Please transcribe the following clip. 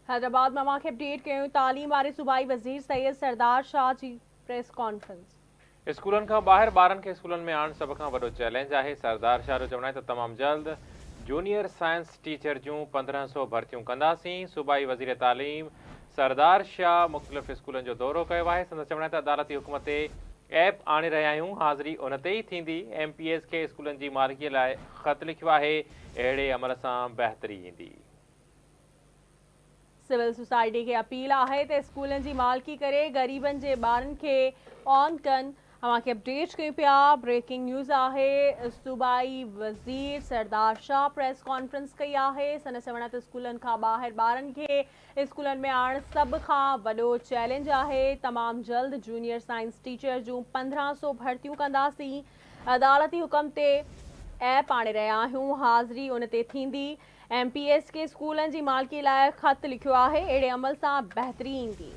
हैदराबाद में अवां खे अपडेट कयूं। तालीम वारे सूबाई वज़ीर सैयद सरदार शाह जी प्रेस कॉन्फ्रेंस। स्कूलनि खां ॿाहिरि ॿारनि खे स्कूलनि में आणणु सभ खां वॾो चैलेंज आहे। सरदार शाह जो चवणु आहे त तमामु जल्द जूनियर साइंस टीचर जूं 1500 भर्तियूं कंदासीं। सूबाई वज़ीर तालीम सरदार शाह मुख़्तलिफ़ स्कूलनि जो दौरो कयो आहे। संदसि चवणु आहे त अदालती हुकुम ते ऐप आणे रहिया आहियूं। हाज़िरी उन ते ई थींदी। MPS खे स्कूलनि जी मालिकीअ लाइ ख़त लिखियो आहे। अहिड़े अमल सां बहितरी ईंदी। सिविल सोसाइटी खे अपील आहे त स्कूलनि जी मालिकी करे ग़रीबनि जे ॿारनि खे ऑन कनि। अवां खे अपडेट कयूं पिया। ब्रेकिंग न्यूज़ आहे। सूबाई वज़ीर सरदार शाह प्रेस कॉन्फ्रेंस कई आहे। संदसि चवणु आहे त स्कूलनि खां ॿाहिरि ॿारनि खे स्कूलनि में आणणु सभ खां वॾो चैलेंज आहे। तमामु जल्द जूनियर साइंस टीचर जूं 1500 भर्तियूं कंदासीं। अदालती हुकम ते ऐप आणे रहिया आहियूं। हाज़िरी उन ते थींदी। MPS के स्कूलनि जी मालिकी लाइ ख़त लिखियो आहे। अहिड़े अमल सां बहितरी ईंदी।